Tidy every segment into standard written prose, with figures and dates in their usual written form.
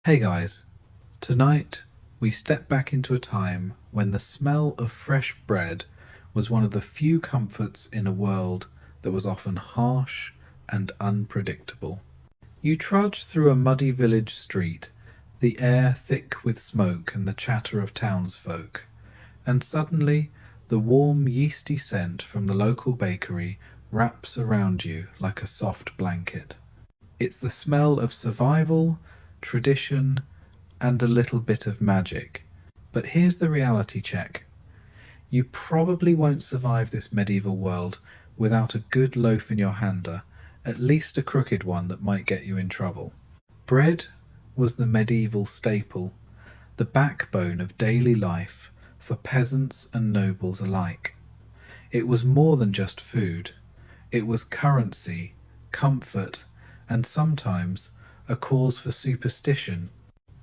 Hey guys, tonight we step back into a time when the smell of fresh bread was one of the few comforts in a world that was often harsh and unpredictable. You trudge through a muddy village street, the air thick with smoke and the chatter of townsfolk, and suddenly the warm yeasty scent from the local bakery wraps around you like a soft blanket. It's the smell of survival, tradition, and a little bit of magic. But here's the reality check. You probably won't survive this medieval world without a good loaf in your hander, at least a crooked one that might get you in trouble. Bread was the medieval staple, the backbone of daily life for peasants and nobles alike. It was more than just food. It was currency, comfort, and sometimes a cause for superstition.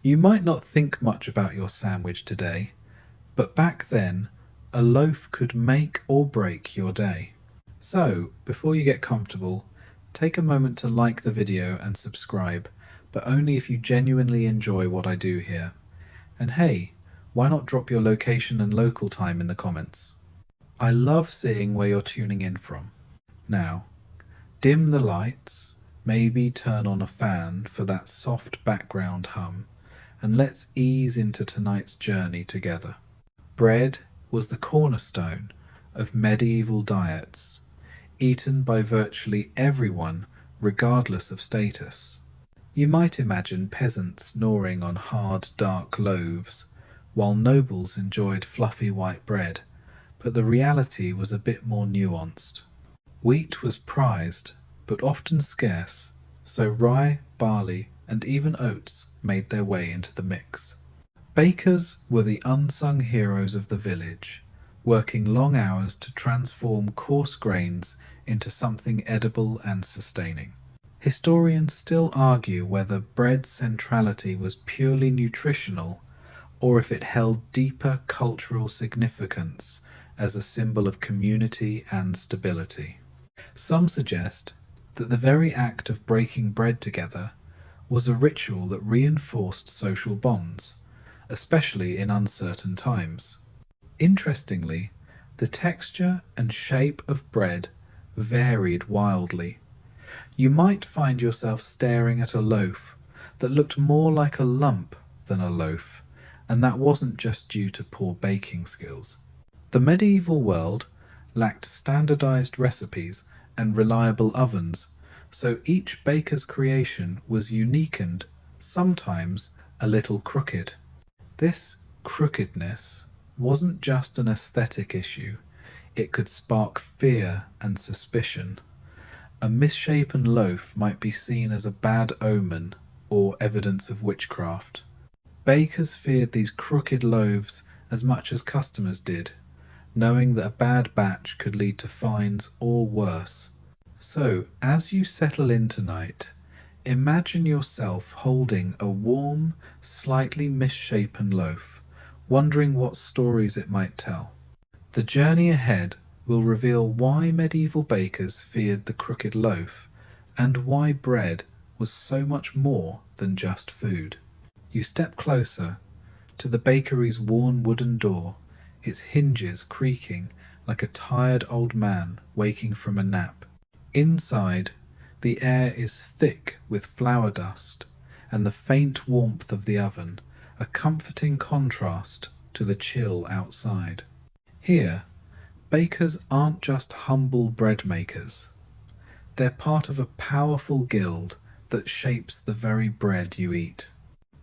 You might not think much about your sandwich today, but back then, a loaf could make or break your day. So, before you get comfortable, take a moment to like the video and subscribe, but only if you genuinely enjoy what I do here. And hey, why not drop your location and local time in the comments? I love seeing where you're tuning in from. Now, dim the lights, maybe turn on a fan for that soft background hum, and let's ease into tonight's journey together. Bread was the cornerstone of medieval diets, eaten by virtually everyone regardless of status. You might imagine peasants gnawing on hard, dark loaves, while nobles enjoyed fluffy white bread, but the reality was a bit more nuanced. Wheat was prized, but often scarce, so rye, barley, and even oats made their way into the mix. Bakers were the unsung heroes of the village, working long hours to transform coarse grains into something edible and sustaining. Historians still argue whether bread's centrality was purely nutritional or if it held deeper cultural significance as a symbol of community and stability. Some suggest that the very act of breaking bread together was a ritual that reinforced social bonds, especially in uncertain times. Interestingly, the texture and shape of bread varied wildly. You might find yourself staring at a loaf that looked more like a lump than a loaf, and that wasn't just due to poor baking skills. The medieval world lacked standardized recipes and reliable ovens, so each baker's creation was unique and, sometimes, a little crooked. This crookedness wasn't just an aesthetic issue, it could spark fear and suspicion. A misshapen loaf might be seen as a bad omen or evidence of witchcraft. Bakers feared these crooked loaves as much as customers did, knowing that a bad batch could lead to fines or worse. So, as you settle in tonight, imagine yourself holding a warm, slightly misshapen loaf, wondering what stories it might tell. The journey ahead will reveal why medieval bakers feared the crooked loaf, and why bread was so much more than just food. You step closer to the bakery's worn wooden door, its hinges creaking like a tired old man waking from a nap. Inside, the air is thick with flour dust and the faint warmth of the oven, a comforting contrast to the chill outside. Here, bakers aren't just humble bread makers. They're part of a powerful guild that shapes the very bread you eat.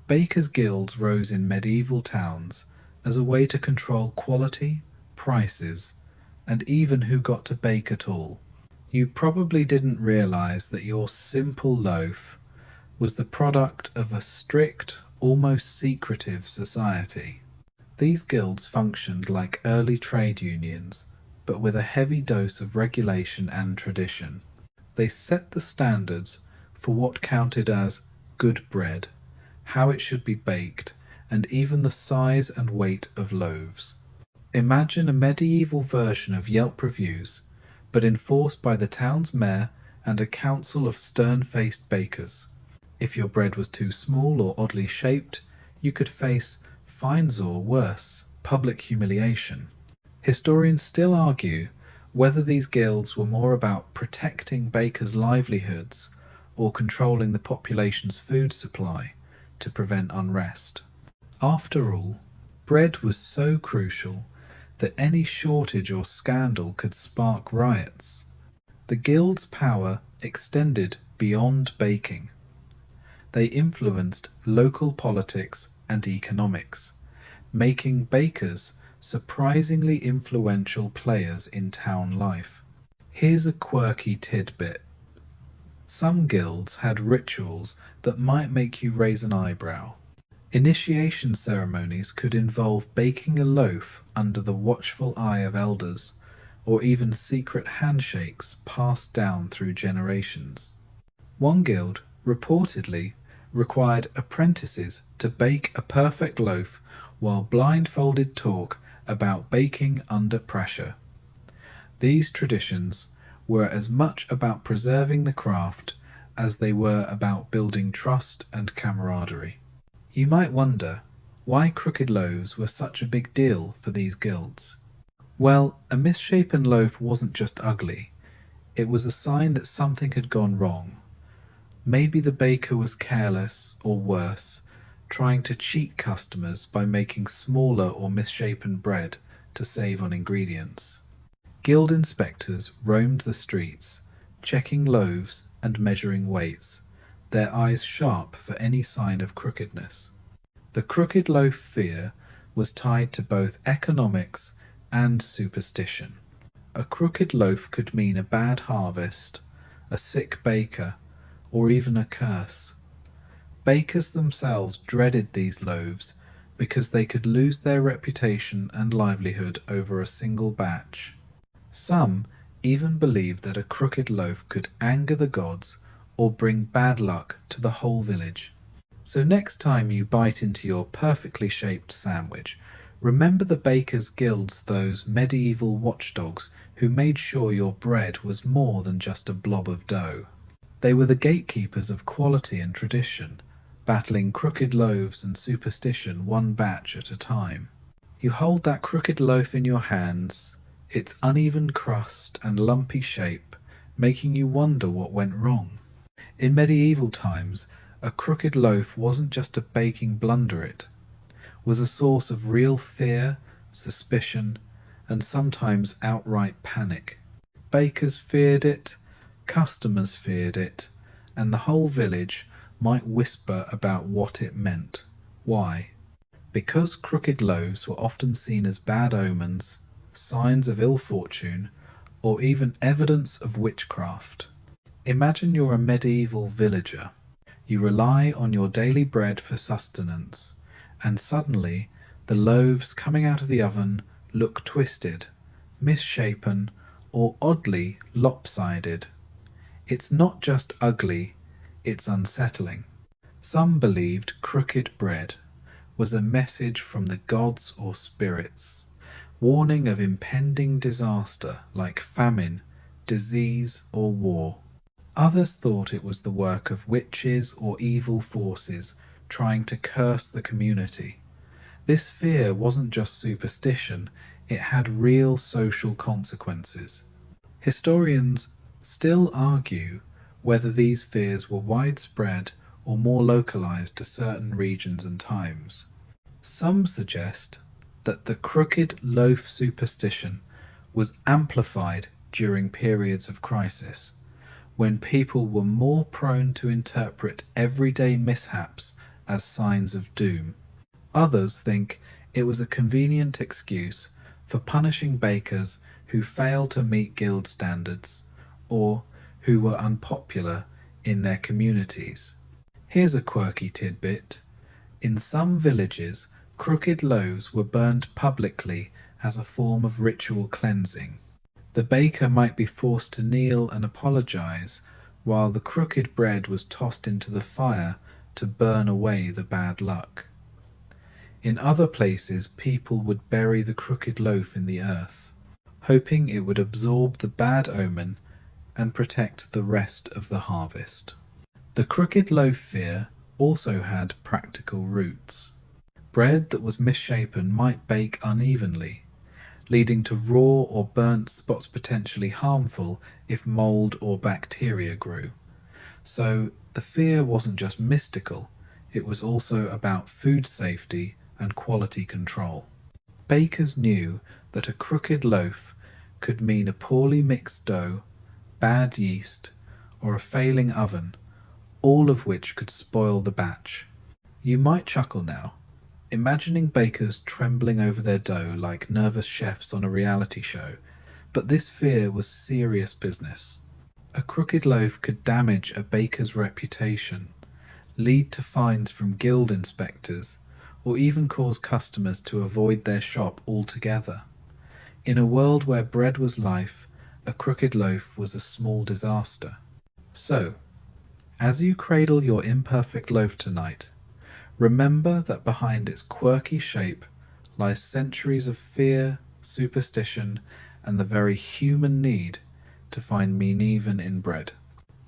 Bakers' guilds rose in medieval towns as a way to control quality, prices, and even who got to bake at all. You probably didn't realize that your simple loaf was the product of a strict, almost secretive society. These guilds functioned like early trade unions, but with a heavy dose of regulation and tradition. They set the standards for what counted as good bread, how it should be baked, and even the size and weight of loaves. Imagine a medieval version of Yelp reviews, but enforced by the town's mayor and a council of stern-faced bakers. If your bread was too small or oddly shaped, you could face fines or worse, public humiliation. Historians still argue whether these guilds were more about protecting bakers' livelihoods or controlling the population's food supply to prevent unrest. After all, bread was so crucial that any shortage or scandal could spark riots. The guild's power extended beyond baking. They influenced local politics and economics, making bakers surprisingly influential players in town life. Here's a quirky tidbit. Some guilds had rituals that might make you raise an eyebrow. Initiation ceremonies could involve baking a loaf under the watchful eye of elders, or even secret handshakes passed down through generations. One guild, reportedly, required apprentices to bake a perfect loaf while blindfolded talk about baking under pressure. These traditions were as much about preserving the craft as they were about building trust and camaraderie. You might wonder why crooked loaves were such a big deal for these guilds. Well, a misshapen loaf wasn't just ugly, it was a sign that something had gone wrong. Maybe the baker was careless, or worse, trying to cheat customers by making smaller or misshapen bread to save on ingredients. Guild inspectors roamed the streets, checking loaves and measuring weights, their eyes sharp for any sign of crookedness. The crooked loaf fear was tied to both economics and superstition. A crooked loaf could mean a bad harvest, a sick baker, or even a curse. Bakers themselves dreaded these loaves because they could lose their reputation and livelihood over a single batch. Some even believed that a crooked loaf could anger the gods or bring bad luck to the whole village. So next time you bite into your perfectly shaped sandwich, remember the bakers' guilds, those medieval watchdogs who made sure your bread was more than just a blob of dough. They were the gatekeepers of quality and tradition, battling crooked loaves and superstition one batch at a time. You hold that crooked loaf in your hands, its uneven crust and lumpy shape making you wonder what went wrong. In medieval times, a crooked loaf wasn't just a baking blunder, it was a source of real fear, suspicion, and sometimes outright panic. Bakers feared it, customers feared it, and the whole village might whisper about what it meant. Why? Because crooked loaves were often seen as bad omens, signs of ill fortune, or even evidence of witchcraft. Imagine you're a medieval villager. You rely on your daily bread for sustenance, and suddenly the loaves coming out of the oven look twisted, misshapen, or oddly lopsided. It's not just ugly, it's unsettling. Some believed crooked bread was a message from the gods or spirits, warning of impending disaster like famine, disease, or war. Others thought it was the work of witches or evil forces trying to curse the community. This fear wasn't just superstition, it had real social consequences. Historians still argue whether these fears were widespread or more localized to certain regions and times. Some suggest that the crooked loaf superstition was amplified during periods of crisis, when people were more prone to interpret everyday mishaps as signs of doom. Others think it was a convenient excuse for punishing bakers who failed to meet guild standards or who were unpopular in their communities. Here's a quirky tidbit. In some villages, crooked loaves were burned publicly as a form of ritual cleansing. The baker might be forced to kneel and apologize, while the crooked bread was tossed into the fire to burn away the bad luck. In other places, people would bury the crooked loaf in the earth, hoping it would absorb the bad omen and protect the rest of the harvest. The crooked loaf fear also had practical roots. Bread that was misshapen might bake unevenly, leading to raw or burnt spots potentially harmful if mold or bacteria grew. So the fear wasn't just mystical, it was also about food safety and quality control. Bakers knew that a crooked loaf could mean a poorly mixed dough, bad yeast, or a failing oven, all of which could spoil the batch. You might chuckle now, imagining bakers trembling over their dough like nervous chefs on a reality show, but this fear was serious business. A crooked loaf could damage a baker's reputation, lead to fines from guild inspectors, or even cause customers to avoid their shop altogether. In a world where bread was life, a crooked loaf was a small disaster. So, as you cradle your imperfect loaf tonight, remember that behind its quirky shape lies centuries of fear, superstition, and the very human need to find meaning even in bread.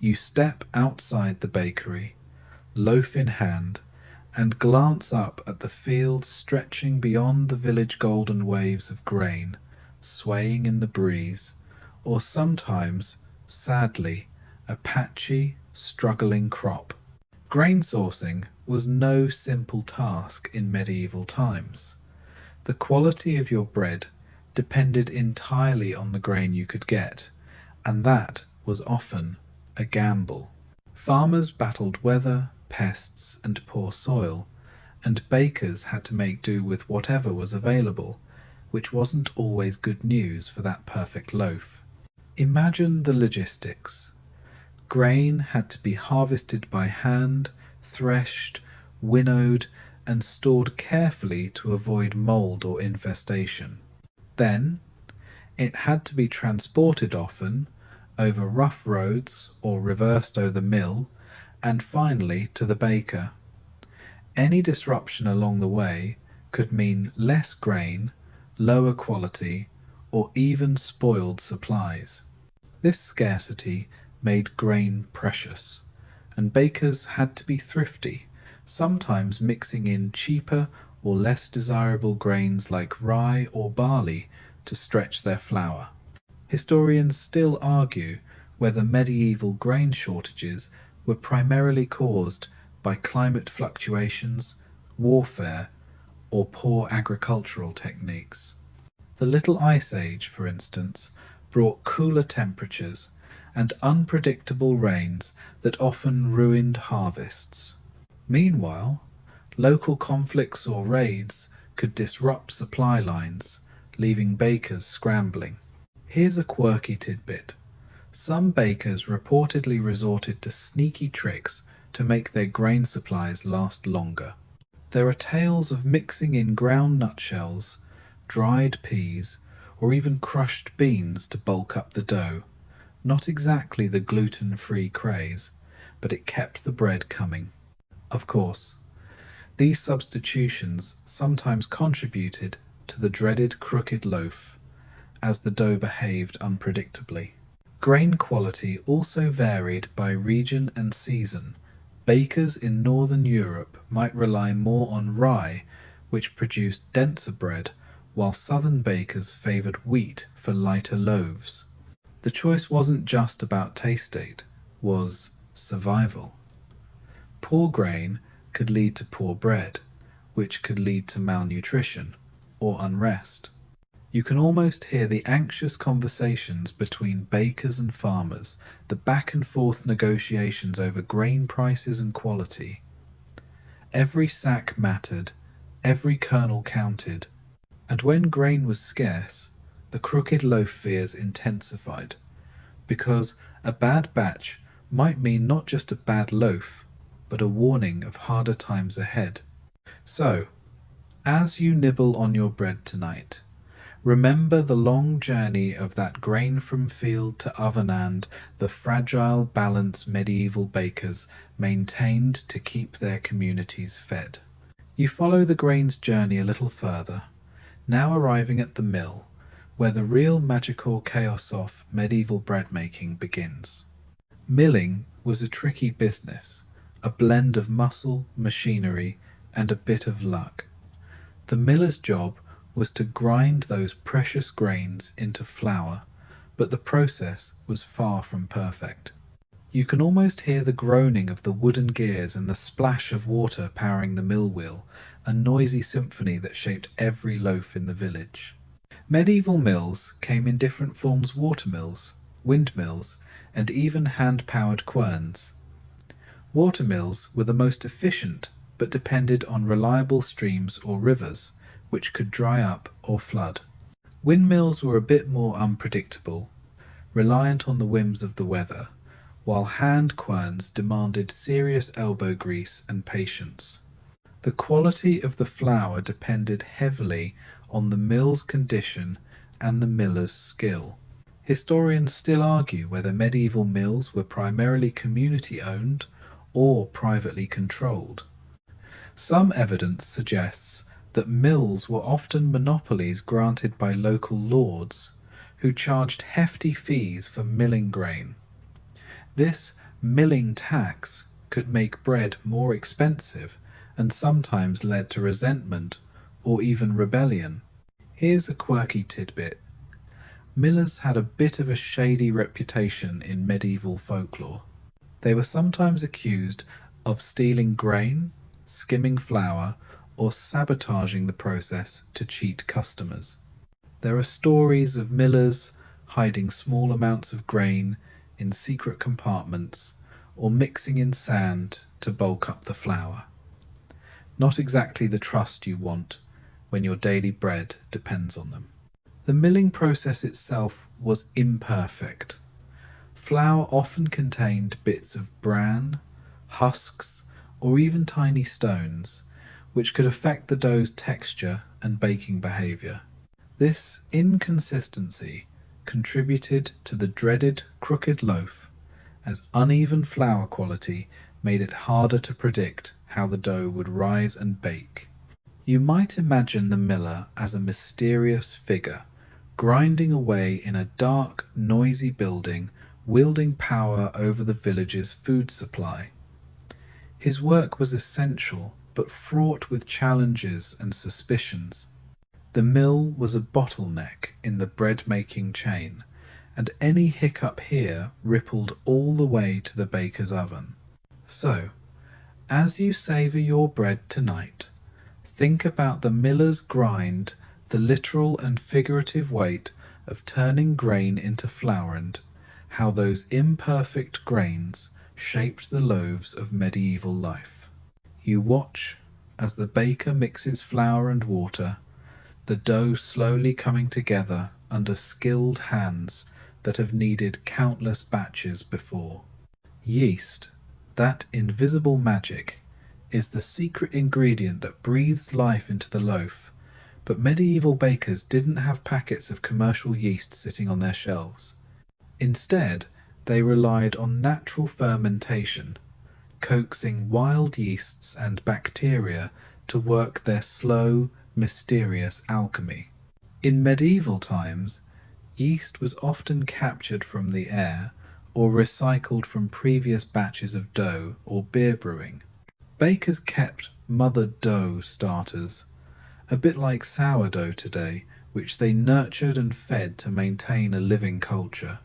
You step outside the bakery, loaf in hand, and glance up at the fields stretching beyond the village golden waves of grain, swaying in the breeze, or sometimes, sadly, a patchy, struggling crop. Grain sourcing was no simple task in medieval times. The quality of your bread depended entirely on the grain you could get, and that was often a gamble. Farmers battled weather, pests, and poor soil, and bakers had to make do with whatever was available, which wasn't always good news for that perfect loaf. Imagine the logistics. Grain had to be harvested by hand, threshed, winnowed, and stored carefully to avoid mold or infestation. Then, it had to be transported often, over rough roads or reversed over the mill, and finally to the baker. Any disruption along the way could mean less grain, lower quality, or even spoiled supplies. This scarcity made grain precious, and bakers had to be thrifty, sometimes mixing in cheaper or less desirable grains like rye or barley to stretch their flour. Historians still argue whether medieval grain shortages were primarily caused by climate fluctuations, warfare, or poor agricultural techniques. The Little Ice Age, for instance, brought cooler temperatures and unpredictable rains that often ruined harvests. Meanwhile, local conflicts or raids could disrupt supply lines, leaving bakers scrambling. Here's a quirky tidbit. Some bakers reportedly resorted to sneaky tricks to make their grain supplies last longer. There are tales of mixing in ground nutshells, dried peas, or even crushed beans to bulk up the dough. Not exactly the gluten-free craze, but it kept the bread coming. Of course, these substitutions sometimes contributed to the dreaded crooked loaf, as the dough behaved unpredictably. Grain quality also varied by region and season. Bakers in northern Europe might rely more on rye, which produced denser bread, while southern bakers favoured wheat for lighter loaves. The choice wasn't just about taste, it was survival. Poor grain could lead to poor bread, which could lead to malnutrition or unrest. You can almost hear the anxious conversations between bakers and farmers, the back and forth negotiations over grain prices and quality. Every sack mattered, every kernel counted, and when grain was scarce, the crooked loaf fears intensified, because a bad batch might mean not just a bad loaf, but a warning of harder times ahead. So, as you nibble on your bread tonight, remember the long journey of that grain from field to oven and the fragile balance medieval bakers maintained to keep their communities fed. You follow the grain's journey a little further, now arriving at the mill, where the real magical chaos of medieval bread making begins. Milling was a tricky business, a blend of muscle, machinery, and a bit of luck. The miller's job was to grind those precious grains into flour, but the process was far from perfect. You can almost hear the groaning of the wooden gears and the splash of water powering the mill wheel, a noisy symphony that shaped every loaf in the village. Medieval mills came in different forms: watermills, windmills, and even hand-powered querns. Watermills were the most efficient, but depended on reliable streams or rivers, which could dry up or flood. Windmills were a bit more unpredictable, reliant on the whims of the weather, while hand querns demanded serious elbow grease and patience. The quality of the flour depended heavily on the mill's condition and the miller's skill. Historians still argue whether medieval mills were primarily community-owned or privately controlled. Some evidence suggests that mills were often monopolies granted by local lords, who charged hefty fees for milling grain. This milling tax could make bread more expensive and sometimes led to resentment or even rebellion. Here's a quirky tidbit. Millers had a bit of a shady reputation in medieval folklore. They were sometimes accused of stealing grain, skimming flour, or sabotaging the process to cheat customers. There are stories of millers hiding small amounts of grain in secret compartments or mixing in sand to bulk up the flour. Not exactly the trust you want when your daily bread depends on them. The milling process itself was imperfect. Flour often contained bits of bran, husks, or even tiny stones, which could affect the dough's texture and baking behavior. This inconsistency contributed to the dreaded crooked loaf, as uneven flour quality made it harder to predict how the dough would rise and bake. You might imagine the miller as a mysterious figure, grinding away in a dark, noisy building, wielding power over the village's food supply. His work was essential, but fraught with challenges and suspicions. The mill was a bottleneck in the bread-making chain, and any hiccup here rippled all the way to the baker's oven. So, as you savour your bread tonight, think about the miller's grind, the literal and figurative weight of turning grain into flour, and how those imperfect grains shaped the loaves of medieval life. You watch as the baker mixes flour and water, the dough slowly coming together under skilled hands that have needed countless batches before. Yeast, that invisible magic, is the secret ingredient that breathes life into the loaf, but medieval bakers didn't have packets of commercial yeast sitting on their shelves. Instead, they relied on natural fermentation, coaxing wild yeasts and bacteria to work their slow, mysterious alchemy. In medieval times, yeast was often captured from the air or recycled from previous batches of dough or beer brewing. Bakers kept mother dough starters, a bit like sourdough today, which they nurtured and fed to maintain a living culture.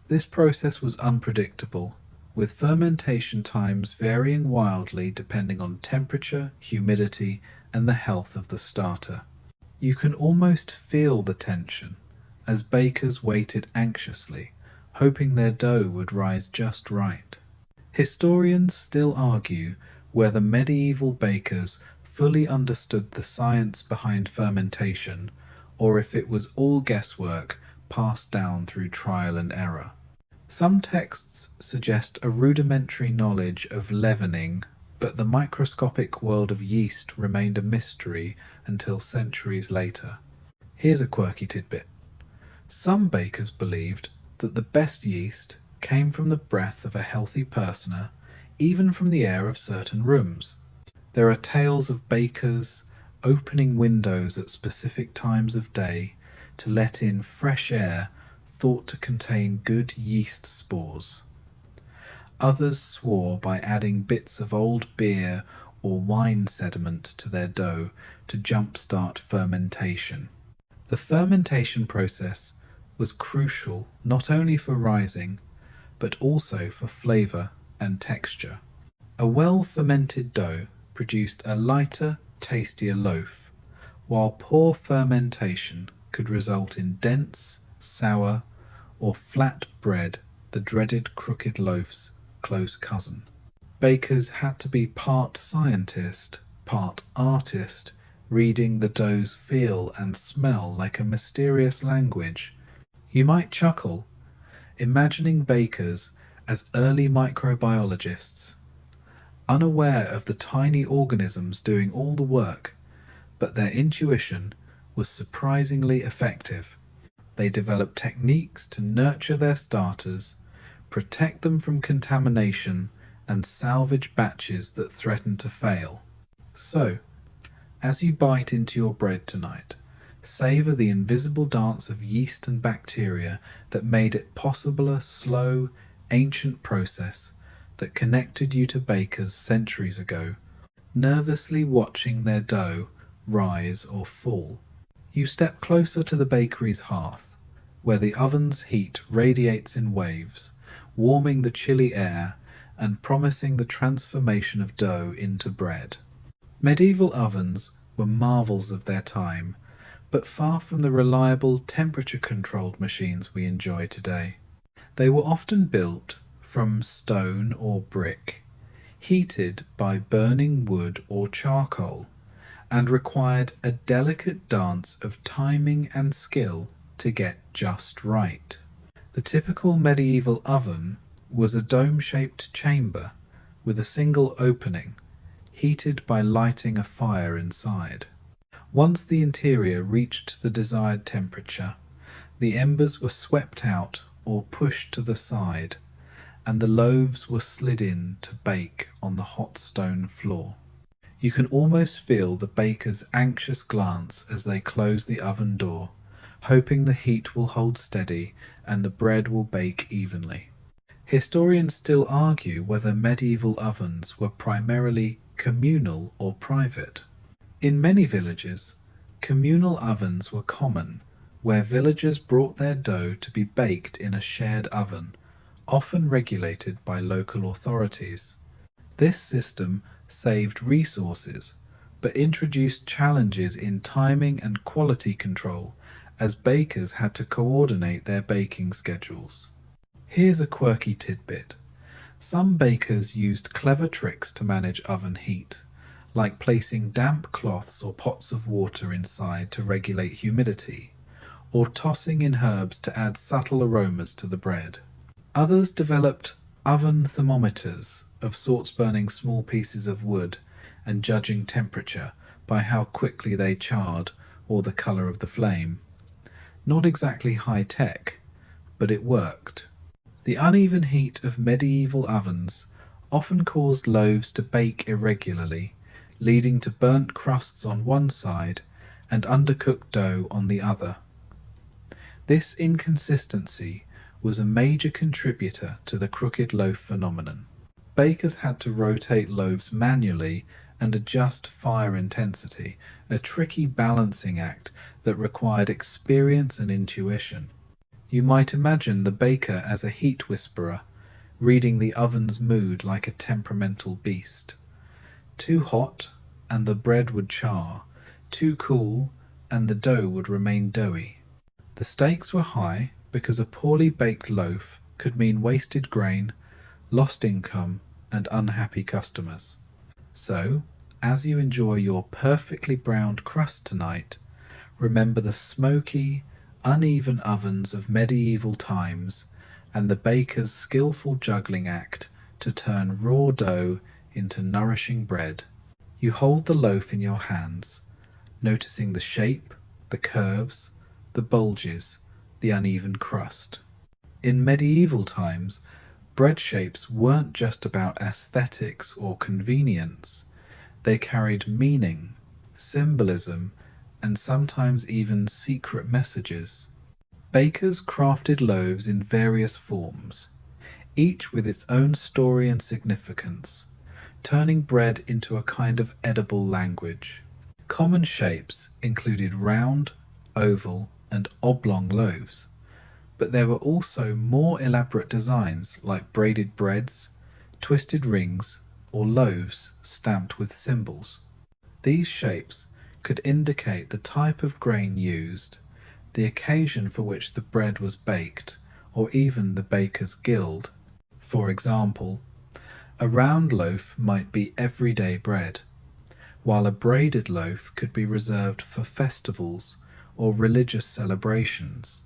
This process was unpredictable, with fermentation times varying wildly depending on temperature, humidity, and the health of the starter. You can almost feel the tension as bakers waited anxiously, hoping their dough would rise just right. Historians still argue whether medieval bakers fully understood the science behind fermentation, or if it was all guesswork passed down through trial and error. Some texts suggest a rudimentary knowledge of leavening, but the microscopic world of yeast remained a mystery until centuries later. Here's a quirky tidbit. Some bakers believed that the best yeast came from the breath of a healthy personer, even from the air of certain rooms. There are tales of bakers opening windows at specific times of day to let in fresh air thought to contain good yeast spores. Others swore by adding bits of old beer or wine sediment to their dough to jumpstart fermentation. The fermentation process was crucial not only for rising, but also for flavour and texture. A well-fermented dough produced a lighter, tastier loaf, while poor fermentation could result in dense, sour, or flat bread, the dreaded crooked loaf's close cousin. Bakers had to be part scientist, part artist, reading the dough's feel and smell like a mysterious language. You might chuckle, imagining bakers as early microbiologists, unaware of the tiny organisms doing all the work, but their intuition was surprisingly effective. They developed techniques to nurture their starters, protect them from contamination, and salvage batches that threatened to fail. So, as you bite into your bread tonight, savour the invisible dance of yeast and bacteria that made it possible, a slow, ancient process that connected you to bakers centuries ago, nervously watching their dough rise or fall. You step closer to the bakery's hearth, where the oven's heat radiates in waves, warming the chilly air and promising the transformation of dough into bread. Medieval ovens were marvels of their time, but far from the reliable temperature-controlled machines we enjoy today. They were often built from stone or brick, heated by burning wood or charcoal, and required a delicate dance of timing and skill to get just right. The typical medieval oven was a dome-shaped chamber with a single opening, heated by lighting a fire inside. Once the interior reached the desired temperature, the embers were swept out or pushed to the side, and the loaves were slid in to bake on the hot stone floor. You can almost feel the baker's anxious glance as they close the oven door, hoping the heat will hold steady and the bread will bake evenly. Historians still argue whether medieval ovens were primarily communal or private. In many villages, communal ovens were common, where villagers brought their dough to be baked in a shared oven, often regulated by local authorities. This system saved resources, but introduced challenges in timing and quality control, as bakers had to coordinate their baking schedules. Here's a quirky tidbit. Some bakers used clever tricks to manage oven heat, like placing damp cloths or pots of water inside to regulate humidity, or tossing in herbs to add subtle aromas to the bread. Others developed oven thermometers, of sorts burning small pieces of wood and judging temperature by how quickly they charred or the colour of the flame. Not exactly high-tech, but it worked. The uneven heat of medieval ovens often caused loaves to bake irregularly, leading to burnt crusts on one side and undercooked dough on the other. This inconsistency was a major contributor to the crooked loaf phenomenon. Bakers had to rotate loaves manually and adjust fire intensity, a tricky balancing act that required experience and intuition. You might imagine the baker as a heat whisperer, reading the oven's mood like a temperamental beast. Too hot, and the bread would char. Too cool, and the dough would remain doughy. The stakes were high because a poorly baked loaf could mean wasted grain, lost income, and unhappy customers. So, as you enjoy your perfectly browned crust tonight, remember the smoky, uneven ovens of medieval times and the baker's skillful juggling act to turn raw dough into nourishing bread. You hold the loaf in your hands, noticing the shape, the curves, the bulges, the uneven crust. In medieval times, bread shapes weren't just about aesthetics or convenience. They carried meaning, symbolism, and sometimes even secret messages. Bakers crafted loaves in various forms, each with its own story and significance, turning bread into a kind of edible language. Common shapes included round, oval, and oblong loaves, but there were also more elaborate designs like braided breads, twisted rings, or loaves stamped with symbols. These shapes could indicate the type of grain used, the occasion for which the bread was baked, or even the baker's guild. For example, a round loaf might be everyday bread, while a braided loaf could be reserved for festivals or religious celebrations.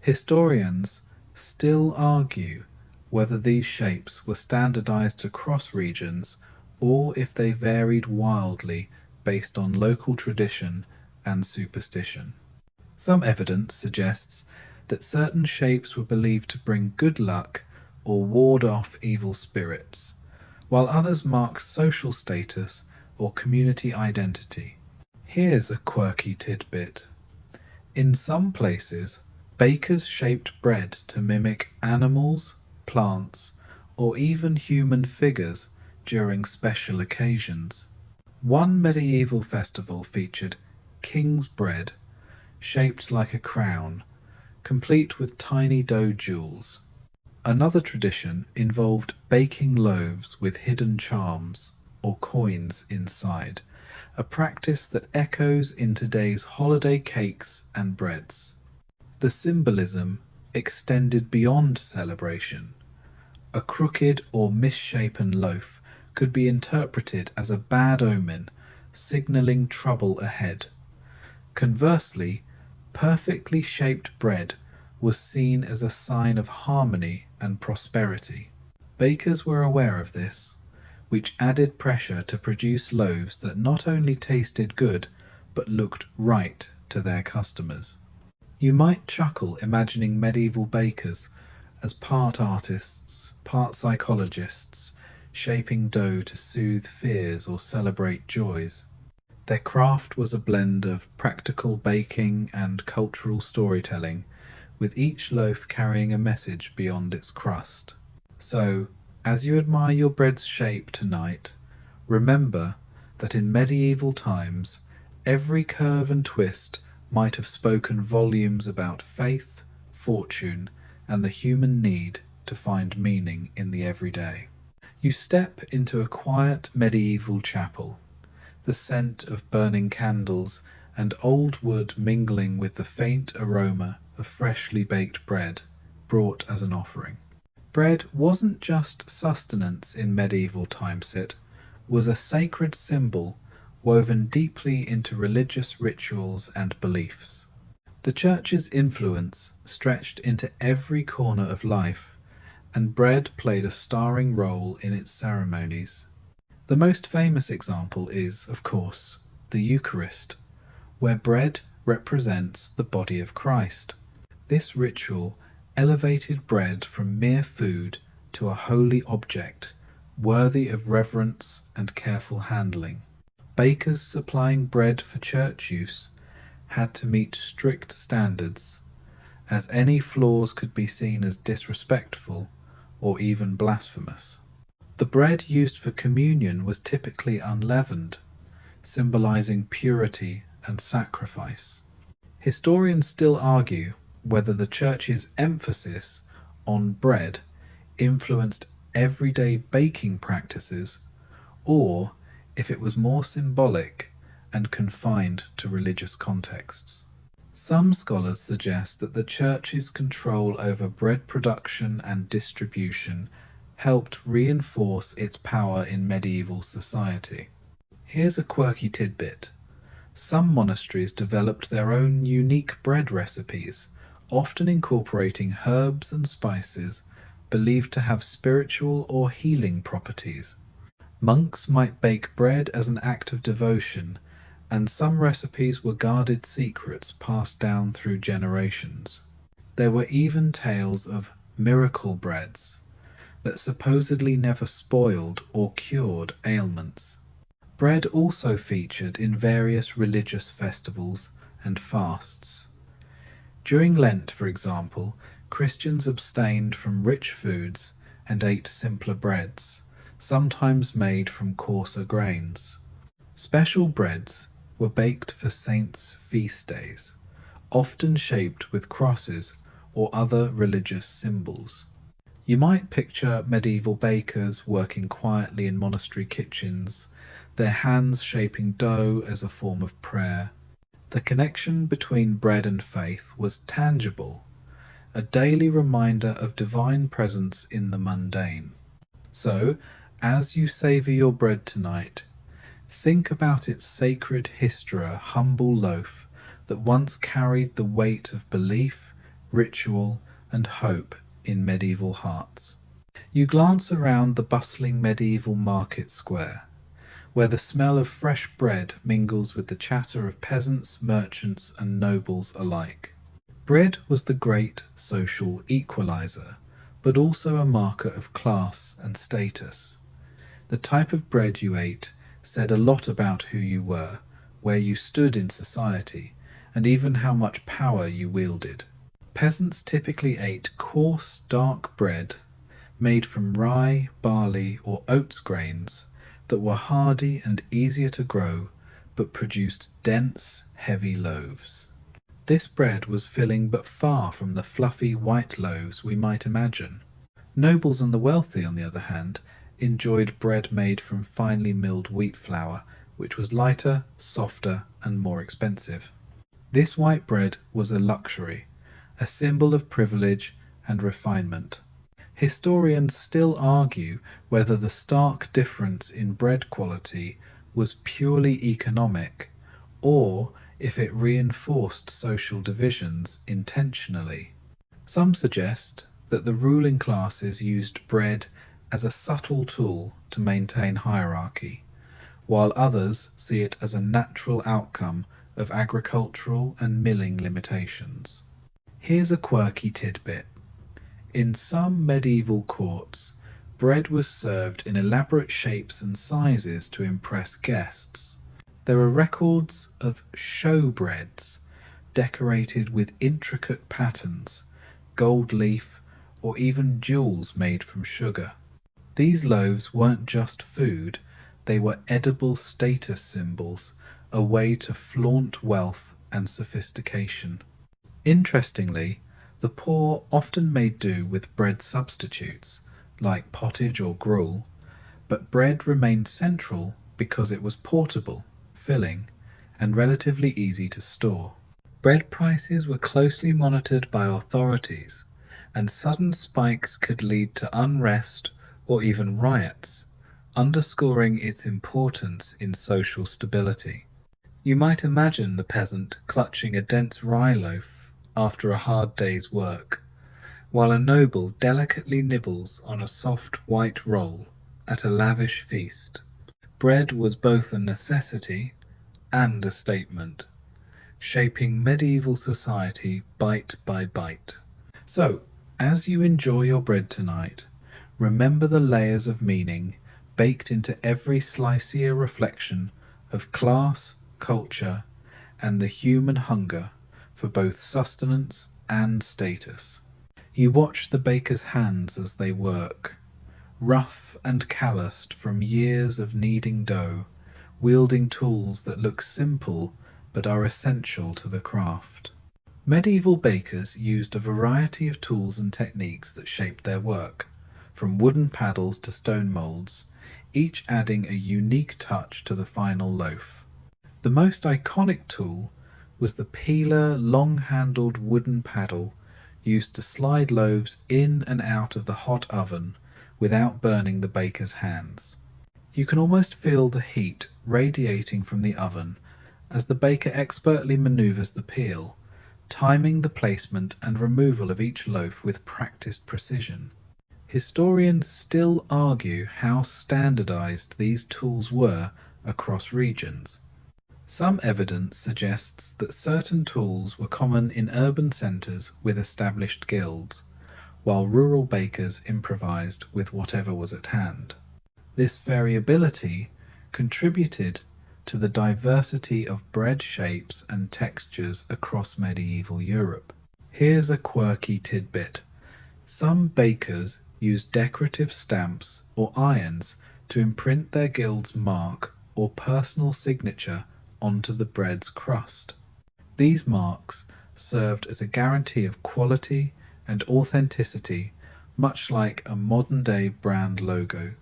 Historians still argue whether these shapes were standardized across regions or if they varied wildly based on local tradition and superstition. Some evidence suggests that certain shapes were believed to bring good luck or ward off evil spirits, while others marked social status or community identity. Here's a quirky tidbit. In some places, bakers shaped bread to mimic animals, plants, or even human figures during special occasions. One medieval festival featured king's bread, shaped like a crown, complete with tiny dough jewels. Another tradition involved baking loaves with hidden charms or coins inside, a practice that echoes in today's holiday cakes and breads. The symbolism extended beyond celebration. A crooked or misshapen loaf could be interpreted as a bad omen, signaling trouble ahead. Conversely, perfectly shaped bread was seen as a sign of harmony and prosperity. Bakers were aware of this, which added pressure to produce loaves that not only tasted good, but looked right to their customers. You might chuckle imagining medieval bakers as part artists, part psychologists, shaping dough to soothe fears or celebrate joys. Their craft was a blend of practical baking and cultural storytelling, with each loaf carrying a message beyond its crust. So, as you admire your bread's shape tonight, remember that in medieval times, every curve and twist might have spoken volumes about faith, fortune, and the human need to find meaning in the everyday. You step into a quiet medieval chapel, the scent of burning candles and old wood mingling with the faint aroma of freshly baked bread brought as an offering. Bread wasn't just sustenance in medieval times, it was a sacred symbol woven deeply into religious rituals and beliefs. The Church's influence stretched into every corner of life, and bread played a starring role in its ceremonies. The most famous example is, of course, the Eucharist, where bread represents the body of Christ. This ritual elevated bread from mere food to a holy object, worthy of reverence and careful handling. Bakers supplying bread for church use had to meet strict standards, as any flaws could be seen as disrespectful or even blasphemous. The bread used for communion was typically unleavened, symbolizing purity and sacrifice. Historians still argue whether the Church's emphasis on bread influenced everyday baking practices or if it was more symbolic and confined to religious contexts. Some scholars suggest that the Church's control over bread production and distribution helped reinforce its power in medieval society. Here's a quirky tidbit. Some monasteries developed their own unique bread recipes, often incorporating herbs and spices believed to have spiritual or healing properties. Monks might bake bread as an act of devotion, and some recipes were guarded secrets passed down through generations. There were even tales of miracle breads that supposedly never spoiled or cured ailments. Bread also featured in various religious festivals and fasts. During Lent, for example, Christians abstained from rich foods and ate simpler breads, sometimes made from coarser grains. Special breads were baked for saints' feast days, often shaped with crosses or other religious symbols. You might picture medieval bakers working quietly in monastery kitchens, their hands shaping dough as a form of prayer. The connection between bread and faith was tangible, a daily reminder of divine presence in the mundane. So, as you savour your bread tonight, think about its sacred history, a humble loaf that once carried the weight of belief, ritual, and hope in medieval hearts. You glance around the bustling medieval market square, where the smell of fresh bread mingles with the chatter of peasants, merchants, and nobles alike. Bread was the great social equalizer, but also a marker of class and status. The type of bread you ate said a lot about who you were, where you stood in society, and even how much power you wielded. Peasants typically ate coarse, dark bread made from rye, barley, or oats grains that were hardy and easier to grow, but produced dense, heavy loaves. This bread was filling but far from the fluffy white loaves we might imagine. Nobles and the wealthy, on the other hand, enjoyed bread made from finely milled wheat flour, which was lighter, softer, and more expensive. This white bread was a luxury, a symbol of privilege and refinement. Historians still argue whether the stark difference in bread quality was purely economic, or if it reinforced social divisions intentionally. Some suggest that the ruling classes used bread as a subtle tool to maintain hierarchy, while others see it as a natural outcome of agricultural and milling limitations. Here's a quirky tidbit. In some medieval courts, bread was served in elaborate shapes and sizes to impress guests. There are records of showbreads decorated with intricate patterns, gold leaf, or even jewels made from sugar. These loaves weren't just food, they were edible status symbols, a way to flaunt wealth and sophistication. Interestingly, the poor often made do with bread substitutes, like pottage or gruel, but bread remained central because it was portable, filling, and relatively easy to store. Bread prices were closely monitored by authorities, and sudden spikes could lead to unrest or even riots, underscoring its importance in social stability. You might imagine the peasant clutching a dense rye loaf after a hard day's work, while a noble delicately nibbles on a soft white roll at a lavish feast. Bread was both a necessity and a statement, shaping medieval society bite by bite. So, as you enjoy your bread tonight, remember the layers of meaning baked into every slice-ear reflection of class, culture, and the human hunger for both sustenance and status. You watch the baker's hands as they work, rough and calloused from years of kneading dough, wielding tools that look simple but are essential to the craft. Medieval bakers used a variety of tools and techniques that shaped their work, from wooden paddles to stone molds, each adding a unique touch to the final loaf. The most iconic tool was the peeler, long-handled wooden paddle used to slide loaves in and out of the hot oven without burning the baker's hands. You can almost feel the heat radiating from the oven as the baker expertly maneuvers the peel, timing the placement and removal of each loaf with practiced precision. Historians still argue how standardized these tools were across regions. Some evidence suggests that certain tools were common in urban centres with established guilds, while rural bakers improvised with whatever was at hand. This variability contributed to the diversity of bread shapes and textures across medieval Europe. Here's a quirky tidbit. Some bakers used decorative stamps or irons to imprint their guild's mark or personal signature onto the bread's crust. These marks served as a guarantee of quality and authenticity, much like a modern-day brand logo.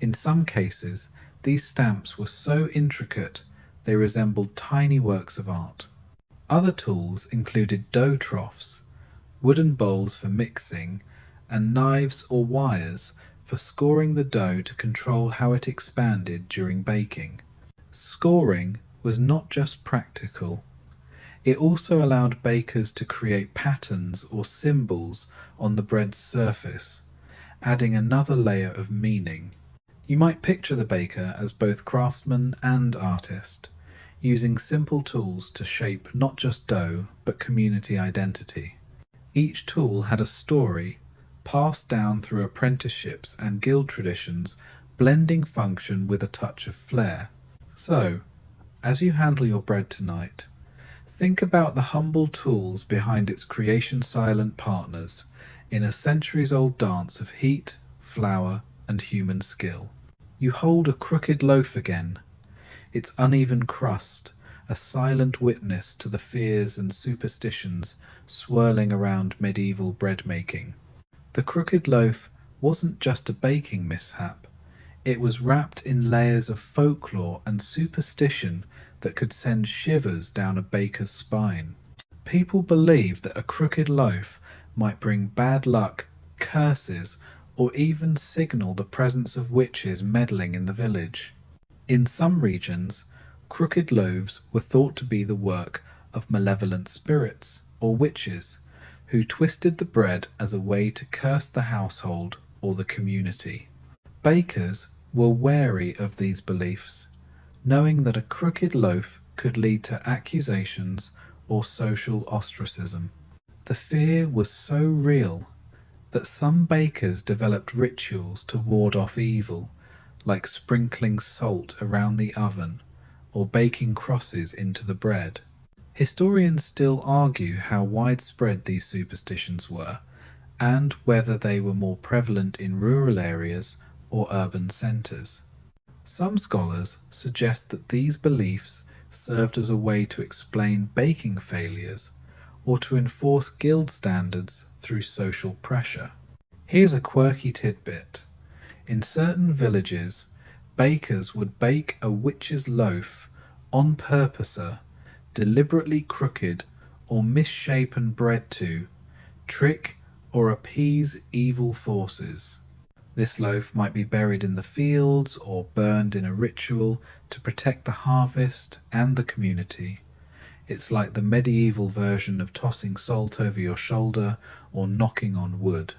In some cases, these stamps were so intricate they resembled tiny works of art. Other tools included dough troughs, wooden bowls for mixing, and knives or wires for scoring the dough to control how it expanded during baking. Scoring was not just practical, it also allowed bakers to create patterns or symbols on the bread's surface, adding another layer of meaning. You might picture the baker as both craftsman and artist, using simple tools to shape not just dough, but community identity. Each tool had a story, passed down through apprenticeships and guild traditions, blending function with a touch of flair. So, as you handle your bread tonight, think about the humble tools behind its creation silent partners in a centuries-old dance of heat, flour, and human skill. You hold a crooked loaf again, its uneven crust, a silent witness to the fears and superstitions swirling around medieval bread making. The crooked loaf wasn't just a baking mishap, it was wrapped in layers of folklore and superstition that could send shivers down a baker's spine. People believed that a crooked loaf might bring bad luck, curses, or even signal the presence of witches meddling in the village. In some regions, crooked loaves were thought to be the work of malevolent spirits or witches, who twisted the bread as a way to curse the household or the community. Bakers were wary of these beliefs, knowing that a crooked loaf could lead to accusations or social ostracism. The fear was so real that some bakers developed rituals to ward off evil, like sprinkling salt around the oven or baking crosses into the bread. Historians still argue how widespread these superstitions were, and whether they were more prevalent in rural areas or urban centres. Some scholars suggest that these beliefs served as a way to explain baking failures or to enforce guild standards through social pressure. Here's a quirky tidbit. In certain villages, bakers would bake a witch's loaf on purpose, deliberately crooked or misshapen bread to trick or appease evil forces. This loaf might be buried in the fields or burned in a ritual to protect the harvest and the community. It's like the medieval version of tossing salt over your shoulder or knocking on wood.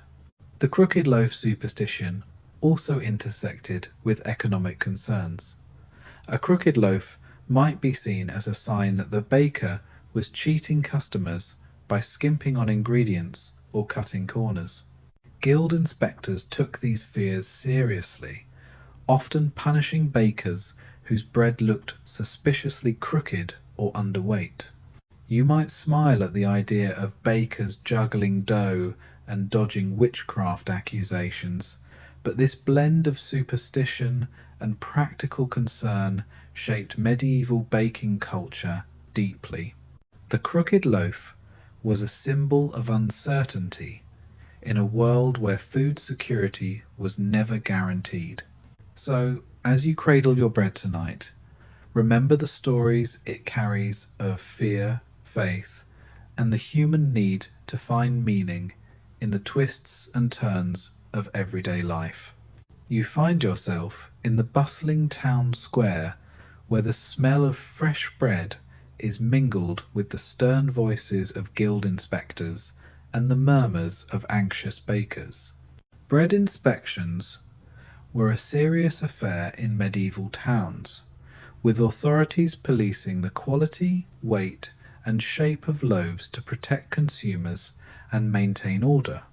The crooked loaf superstition also intersected with economic concerns. A crooked loaf might be seen as a sign that the baker was cheating customers by skimping on ingredients or cutting corners. Guild inspectors took these fears seriously, often punishing bakers whose bread looked suspiciously crooked or underweight. You might smile at the idea of bakers juggling dough and dodging witchcraft accusations, but this blend of superstition and practical concern shaped medieval baking culture deeply. The crooked loaf was a symbol of uncertainty in a world where food security was never guaranteed. So, as you cradle your bread tonight, remember the stories it carries of fear, faith, and the human need to find meaning in the twists and turns of everyday life. You find yourself in the bustling town square where the smell of fresh bread is mingled with the stern voices of guild inspectors and the murmurs of anxious bakers. Bread inspections were a serious affair in medieval towns, with authorities policing the quality, weight, and shape of loaves to protect consumers and maintain order.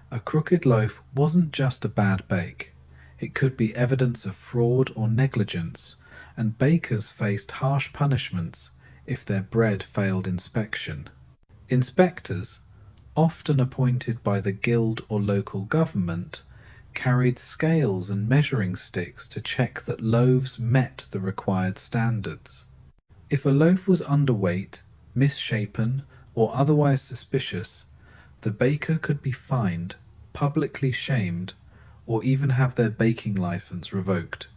A crooked loaf wasn't just a bad bake, it could be evidence of fraud or negligence, and bakers faced harsh punishments if their bread failed inspection. Inspectors, often appointed by the guild or local government, carried scales and measuring sticks to check that loaves met the required standards. If a loaf was underweight, misshapen, or otherwise suspicious, the baker could be fined, publicly shamed, or even have their baking license revoked.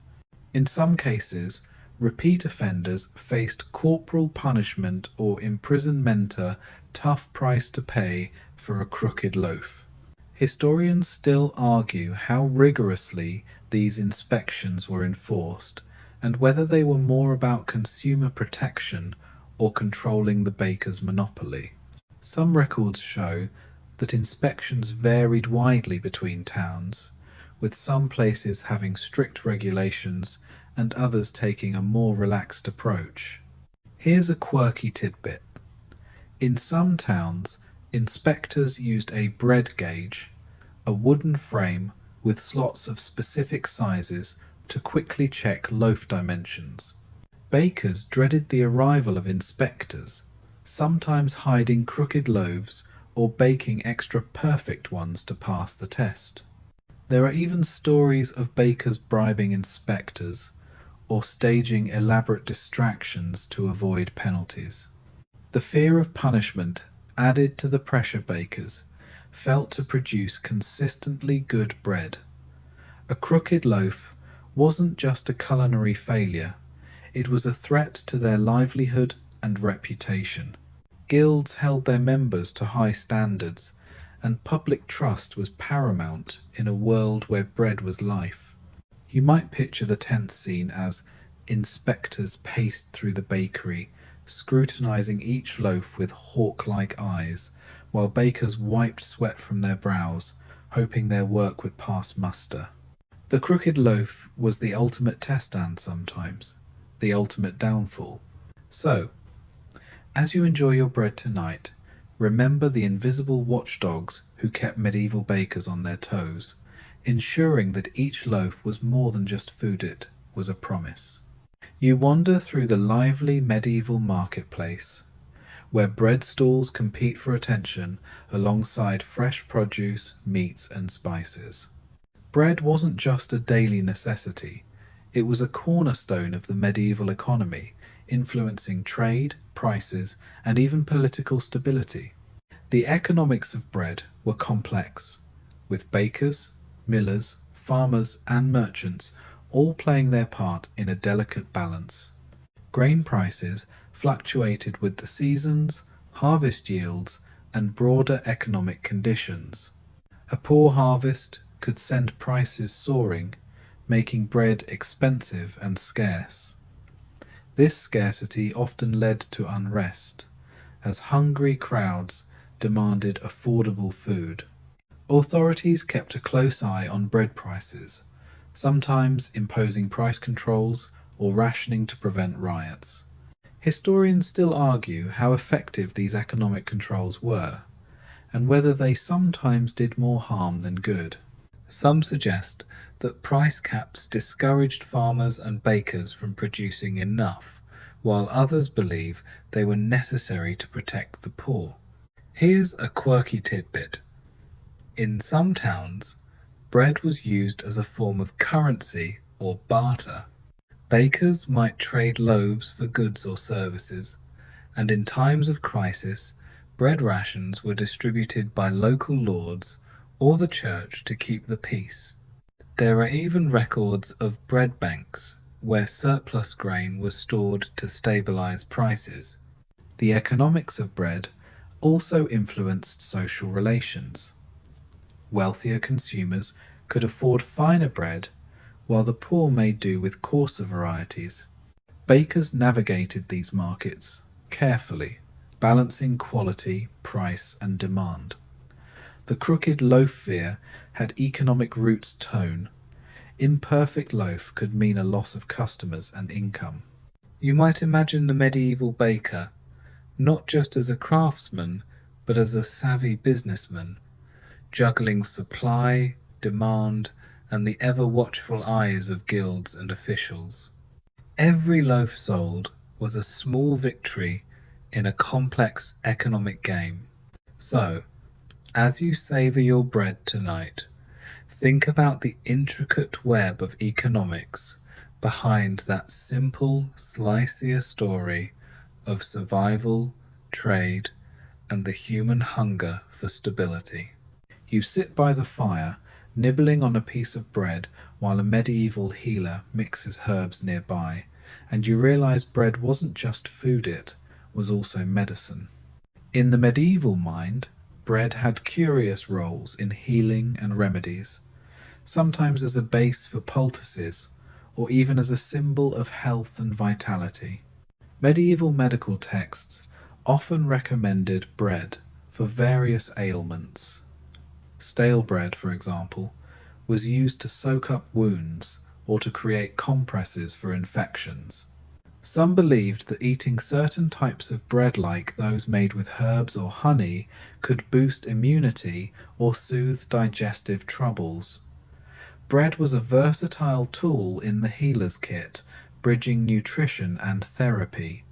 In some cases, repeat offenders faced corporal punishment or imprisonmenta, tough price to pay for a crooked loaf. Historians still argue how rigorously these inspections were enforced, and whether they were more about consumer protection or controlling the baker's monopoly. Some records show that inspections varied widely between towns, with some places having strict regulations and others taking a more relaxed approach. Here's a quirky tidbit. In some towns, inspectors used a bread gauge, a wooden frame with slots of specific sizes to quickly check loaf dimensions. Bakers dreaded the arrival of inspectors, sometimes hiding crooked loaves or baking extra perfect ones to pass the test. There are even stories of bakers bribing inspectors or staging elaborate distractions to avoid penalties. The fear of punishment, added to the pressure bakers felt to produce consistently good bread. A crooked loaf wasn't just a culinary failure, it was a threat to their livelihood and reputation. Guilds held their members to high standards, and public trust was paramount in a world where bread was life. You might picture the tense scene as inspectors paced through the bakery, scrutinizing each loaf with hawk-like eyes, while bakers wiped sweat from their brows, hoping their work would pass muster. The crooked loaf was the ultimate test stand sometimes, the ultimate downfall. So, as you enjoy your bread tonight, remember the invisible watchdogs who kept medieval bakers on their toes, ensuring that each loaf was more than just food. It was a promise. You wander through the lively medieval marketplace, where bread stalls compete for attention alongside fresh produce, meats and spices. Bread wasn't just a daily necessity, it was a cornerstone of the medieval economy, influencing trade, prices, and even political stability. The economics of bread were complex, with bakers, millers, farmers, and merchants all playing their part in a delicate balance. Grain prices fluctuated with the seasons, harvest yields, and broader economic conditions. A poor harvest could send prices soaring, making bread expensive and scarce. This scarcity often led to unrest, as hungry crowds demanded affordable food. Authorities kept a close eye on bread prices, sometimes imposing price controls or rationing to prevent riots. Historians still argue how effective these economic controls were, and whether they sometimes did more harm than good. Some suggest that price caps discouraged farmers and bakers from producing enough, while others believe they were necessary to protect the poor. Here's a quirky tidbit. In some towns, bread was used as a form of currency or barter. Bakers might trade loaves for goods or services, and in times of crisis, bread rations were distributed by local lords or the church to keep the peace. There are even records of bread banks, where surplus grain was stored to stabilize prices. The economics of bread also influenced social relations. Wealthier consumers could afford finer bread, while the poor made do with coarser varieties. Bakers navigated these markets carefully, balancing quality, price, and demand. The crooked loaf fear had economic roots tone. Imperfect loaf could mean a loss of customers and income. You might imagine the medieval baker not just as a craftsman, but as a savvy businessman, juggling supply, demand, and the ever-watchful eyes of guilds and officials. Every loaf sold was a small victory in a complex economic game. So, as you savour your bread tonight, Think about the intricate web of economics behind that simple slicia story of survival, trade, and the human hunger for stability. You sit by the fire, nibbling on a piece of bread while a medieval healer mixes herbs nearby, and you realize bread wasn't just food, it was also medicine. In the medieval mind, bread had curious roles in healing and remedies, sometimes as a base for poultices, or even as a symbol of health and vitality. Medieval medical texts often recommended bread for various ailments. Stale bread, for example, was used to soak up wounds or to create compresses for infections. Some believed that eating certain types of bread, like those made with herbs or honey, could boost immunity or soothe digestive troubles. Bread was a versatile tool in the healer's kit, bridging nutrition and therapy.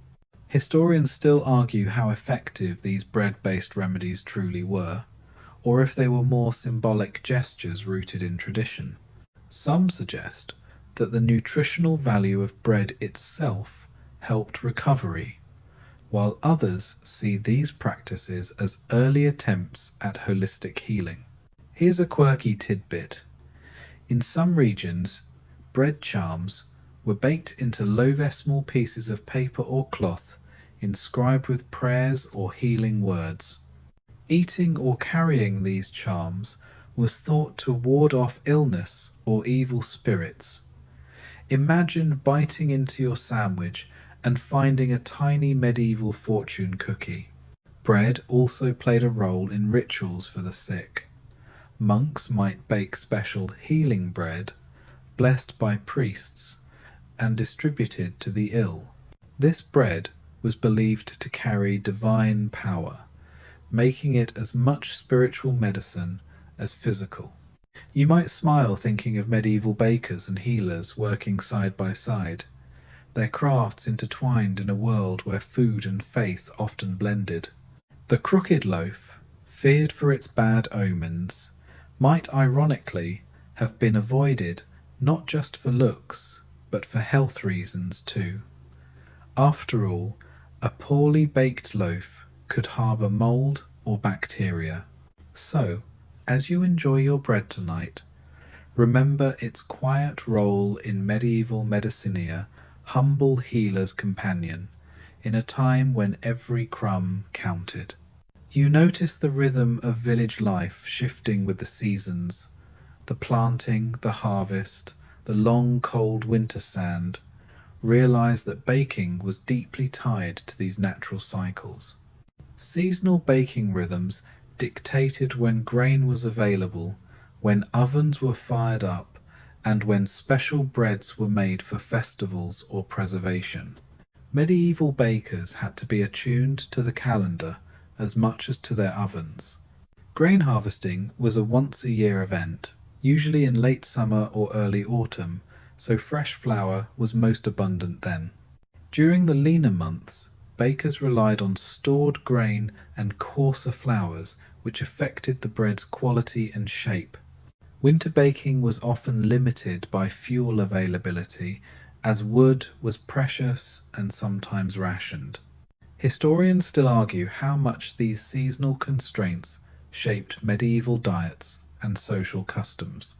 Historians still argue how effective these bread-based remedies truly were, or if they were more symbolic gestures rooted in tradition. Some suggest that the nutritional value of bread itself helped recovery, while others see these practices as early attempts at holistic healing. Here's a quirky tidbit. In some regions, bread charms were baked into low-decimal pieces of paper or cloth inscribed with prayers or healing words. Eating or carrying these charms was thought to ward off illness or evil spirits. Imagine biting into your sandwich and finding a tiny medieval fortune cookie. Bread also played a role in rituals for the sick. Monks might bake special healing bread, blessed by priests, and distributed to the ill. This bread was believed to carry divine power, making it as much spiritual medicine as physical. You might smile thinking of medieval bakers and healers working side by side, their crafts intertwined in a world where food and faith often blended. The crooked loaf, feared for its bad omens, might ironically have been avoided not just for looks, but for health reasons too. After all, a poorly baked loaf could harbour mould or bacteria. So, as you enjoy your bread tonight, remember its quiet role in medieval medicinia, humble healer's companion, in a time when every crumb counted. You notice the rhythm of village life shifting with the seasons, the planting, the harvest, the long cold winter sand. Realize that baking was deeply tied to these natural cycles. Seasonal baking rhythms dictated when grain was available, when ovens were fired up, and when special breads were made for festivals or preservation. Medieval bakers had to be attuned to the calendar as much as to their ovens. Grain harvesting was a once-a-year event, usually in late summer or early autumn, so fresh flour was most abundant then. During the leaner months, bakers relied on stored grain and coarser flours, which affected the bread's quality and shape. Winter baking was often limited by fuel availability, as wood was precious and sometimes rationed. Historians still argue how much these seasonal constraints shaped medieval diets and social customs.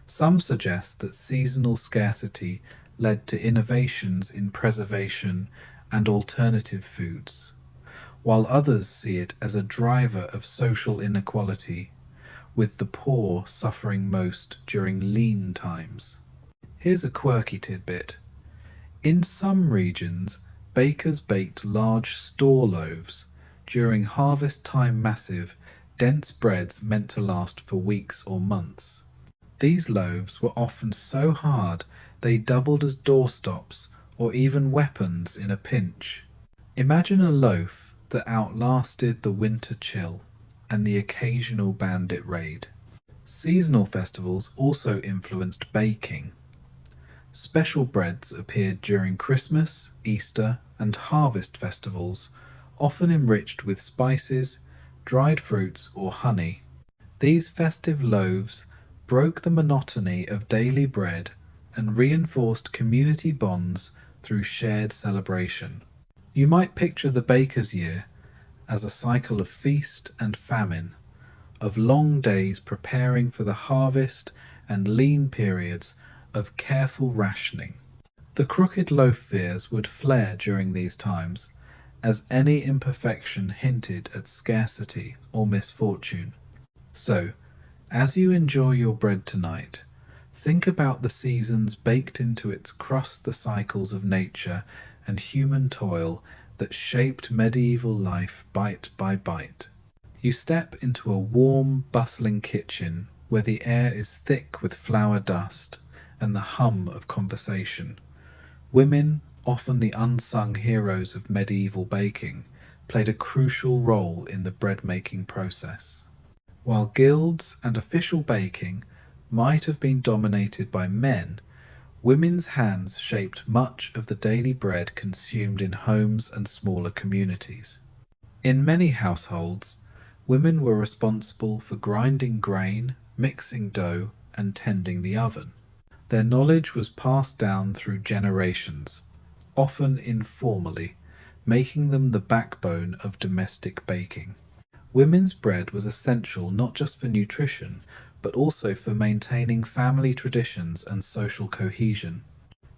Some suggest that seasonal scarcity led to innovations in preservation and alternative foods, while others see it as a driver of social inequality, with the poor suffering most during lean times. Here's a quirky tidbit. In some regions, bakers baked large store loaves. During harvest time massive, dense breads meant to last for weeks or months. These loaves were often so hard they doubled as doorstops or even weapons in a pinch. Imagine a loaf that outlasted the winter chill and the occasional bandit raid. Seasonal festivals also influenced baking. Special breads appeared during Christmas, Easter, and harvest festivals, often enriched with spices, dried fruits, or honey. These festive loaves broke the monotony of daily bread and reinforced community bonds through shared celebration. You might picture the baker's year as a cycle of feast and famine, of long days preparing for the harvest and lean periods of careful rationing. The crooked loaf fears would flare during these times, as any imperfection hinted at scarcity or misfortune. So, as you enjoy your bread tonight, think about the seasons baked into its crust, the cycles of nature and human toil that shaped medieval life bite by bite. You step into a warm, bustling kitchen where the air is thick with flour dust and the hum of conversation. Women, often the unsung heroes of medieval baking, played a crucial role in the bread-making process. While guilds and official baking might have been dominated by men, women's hands shaped much of the daily bread consumed in homes and smaller communities. In many households, women were responsible for grinding grain, mixing dough, and tending the oven. Their knowledge was passed down through generations, often informally, making them the backbone of domestic baking. Women's bread was essential not just for nutrition, but also for maintaining family traditions and social cohesion.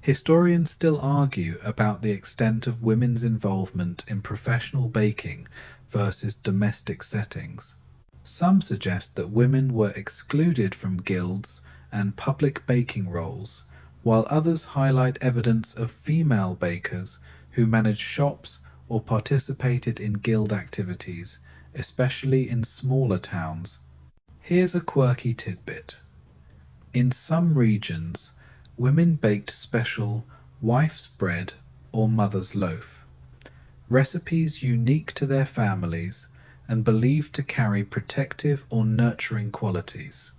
Historians still argue about the extent of women's involvement in professional baking versus domestic settings. Some suggest that women were excluded from guilds and public baking roles, while others highlight evidence of female bakers who managed shops or participated in guild activities, especially in smaller towns. Here's a quirky tidbit. In some regions, women baked special wife's bread or mother's loaf, recipes unique to their families and believed to carry protective or nurturing qualities.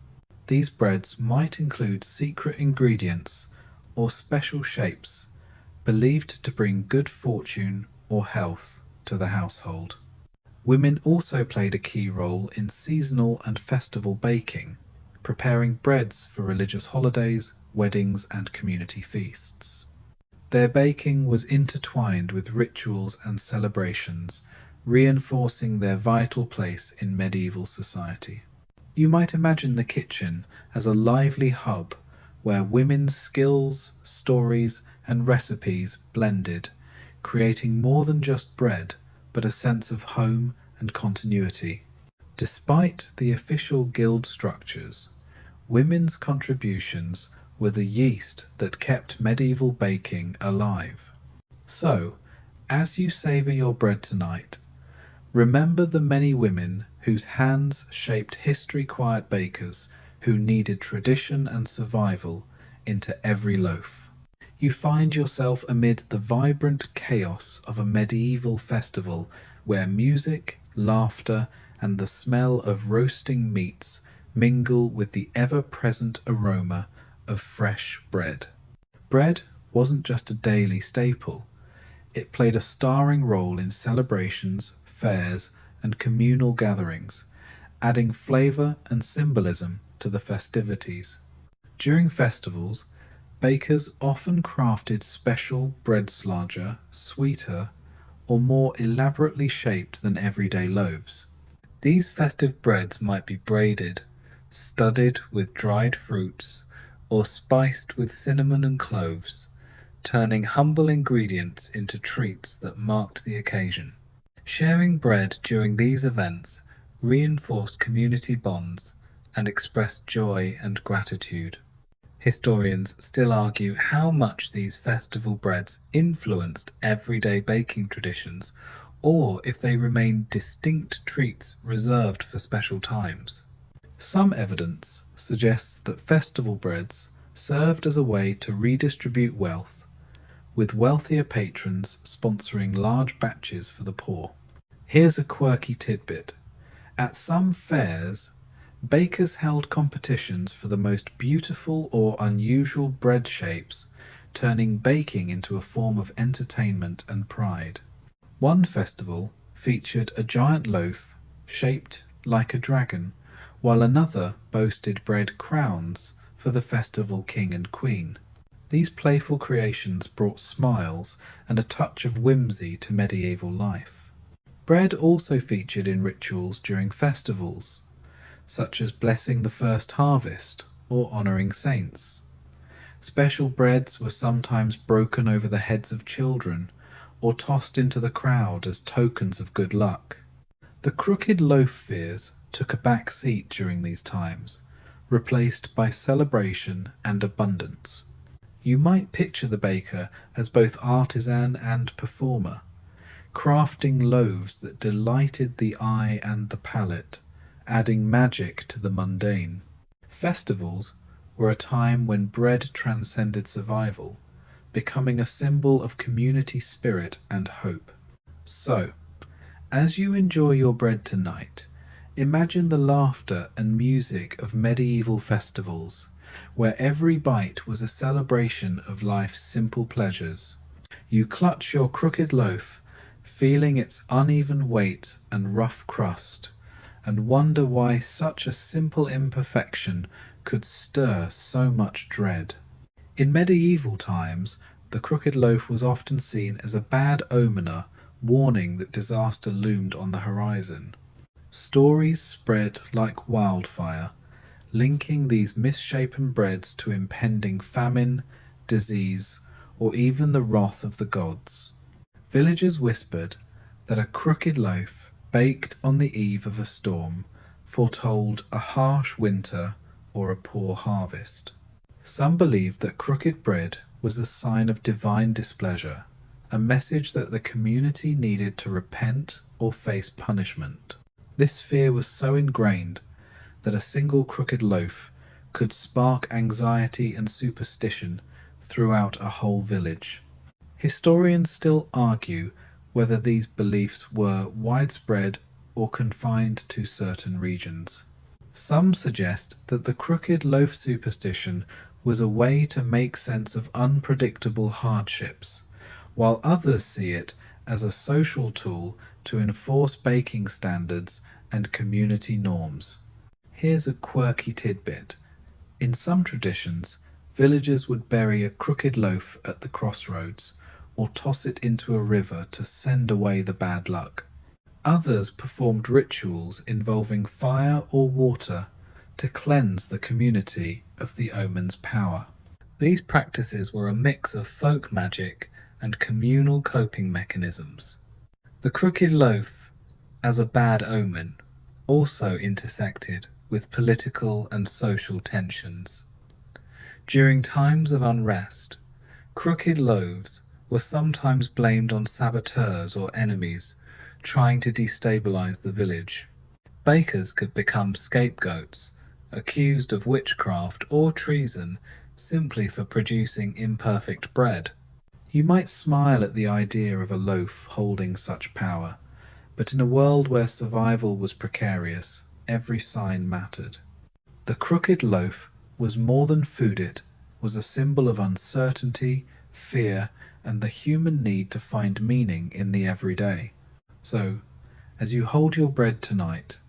These breads might include secret ingredients or special shapes believed to bring good fortune or health to the household. Women also played a key role in seasonal and festival baking, preparing breads for religious holidays, weddings, and community feasts. Their baking was intertwined with rituals and celebrations, reinforcing their vital place in medieval society. You might imagine the kitchen as a lively hub where women's skills, stories, and recipes blended, creating more than just bread, but a sense of home and continuity. Despite the official guild structures, women's contributions were the yeast that kept medieval baking alive. So, as you savour your bread tonight, remember the many women whose hands shaped history-quiet bakers who needed tradition and survival into every loaf. You find yourself amid the vibrant chaos of a medieval festival where music, laughter, and the smell of roasting meats mingle with the ever-present aroma of fresh bread. Bread wasn't just a daily staple. It played a starring role in celebrations, fairs, and communal gatherings, adding flavour and symbolism to the festivities. During festivals, bakers often crafted special bread larger, sweeter, or more elaborately shaped than everyday loaves. These festive breads might be braided, studded with dried fruits, or spiced with cinnamon and cloves, turning humble ingredients into treats that marked the occasion. Sharing bread during these events reinforced community bonds and expressed joy and gratitude. Historians still argue how much these festival breads influenced everyday baking traditions, or if they remained distinct treats reserved for special times. Some evidence suggests that festival breads served as a way to redistribute wealth, with wealthier patrons sponsoring large batches for the poor. Here's a quirky tidbit. At some fairs, bakers held competitions for the most beautiful or unusual bread shapes, turning baking into a form of entertainment and pride. One festival featured a giant loaf shaped like a dragon, while another boasted bread crowns for the festival king and queen. These playful creations brought smiles and a touch of whimsy to medieval life. Bread also featured in rituals during festivals, such as blessing the first harvest or honouring saints. Special breads were sometimes broken over the heads of children or tossed into the crowd as tokens of good luck. The crooked loaf fears took a back seat during these times, replaced by celebration and abundance. You might picture the baker as both artisan and performer, crafting loaves that delighted the eye and the palate, adding magic to the mundane. Festivals were a time when bread transcended survival, becoming a symbol of community spirit and hope. So, as you enjoy your bread tonight, imagine the laughter and music of medieval festivals, where every bite was a celebration of life's simple pleasures. You clutch your crooked loaf, feeling its uneven weight and rough crust, and wonder why such a simple imperfection could stir so much dread. In medieval times, the crooked loaf was often seen as a bad omener, warning that disaster loomed on the horizon. Stories spread like wildfire, linking these misshapen breads to impending famine, disease, or even the wrath of the gods. Villagers whispered that a crooked loaf, baked on the eve of a storm, foretold a harsh winter or a poor harvest. Some believed that crooked bread was a sign of divine displeasure, a message that the community needed to repent or face punishment. This fear was so ingrained that a single crooked loaf could spark anxiety and superstition throughout a whole village. Historians still argue whether these beliefs were widespread or confined to certain regions. Some suggest that the crooked loaf superstition was a way to make sense of unpredictable hardships, while others see it as a social tool to enforce baking standards and community norms. Here's a quirky tidbit. In some traditions, villagers would bury a crooked loaf at the crossroads or toss it into a river to send away the bad luck. Others performed rituals involving fire or water to cleanse the community of the omen's power. These practices were a mix of folk magic and communal coping mechanisms. The crooked loaf, as a bad omen, also intersected with political and social tensions. During times of unrest, crooked loaves were sometimes blamed on saboteurs or enemies trying to destabilize the village. Bakers could become scapegoats, accused of witchcraft or treason simply for producing imperfect bread. You might smile at the idea of a loaf holding such power, but in a world where survival was precarious, every sign mattered. The crooked loaf was more than food, it was a symbol of uncertainty, fear, and the human need to find meaning in the everyday. So, as you hold your bread tonight,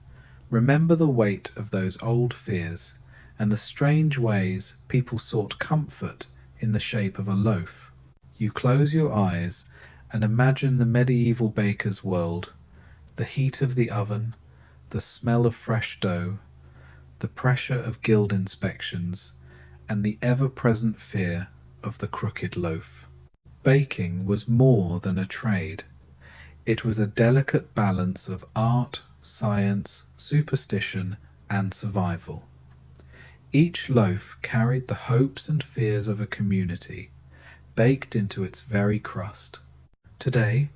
remember the weight of those old fears and the strange ways people sought comfort in the shape of a loaf. You close your eyes and imagine the medieval baker's world, the heat of the oven, the smell of fresh dough, the pressure of guild inspections, and the ever-present fear of the crooked loaf. Baking was more than a trade. It was a delicate balance of art, science, superstition, and survival. Each loaf carried the hopes and fears of a community, baked into its very crust. Today,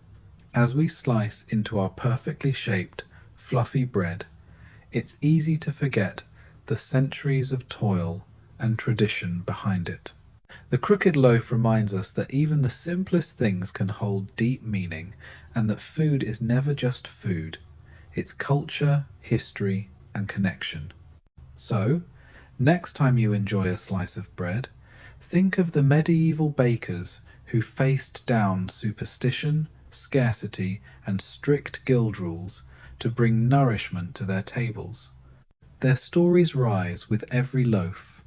as we slice into our perfectly shaped, fluffy bread, it's easy to forget the centuries of toil and tradition behind it. The crooked loaf reminds us that even the simplest things can hold deep meaning, and that food is never just food. It's culture, history, and connection. So, next time you enjoy a slice of bread, think of the medieval bakers who faced down superstition, scarcity, and strict guild rules to bring nourishment to their tables. Their stories rise with every loaf,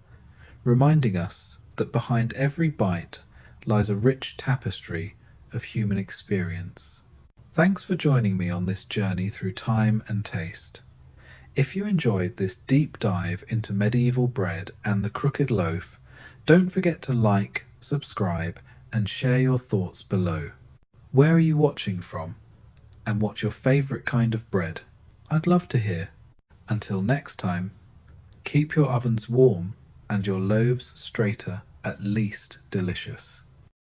reminding us that behind every bite lies a rich tapestry of human experience. Thanks for joining me on this journey through time and taste. If you enjoyed this deep dive into medieval bread and the crooked loaf, don't forget to like, subscribe, and share your thoughts below. Where are you watching from? And what's your favourite kind of bread? I'd love to hear. Until next time, keep your ovens warm and your loaves straighter, at least delicious.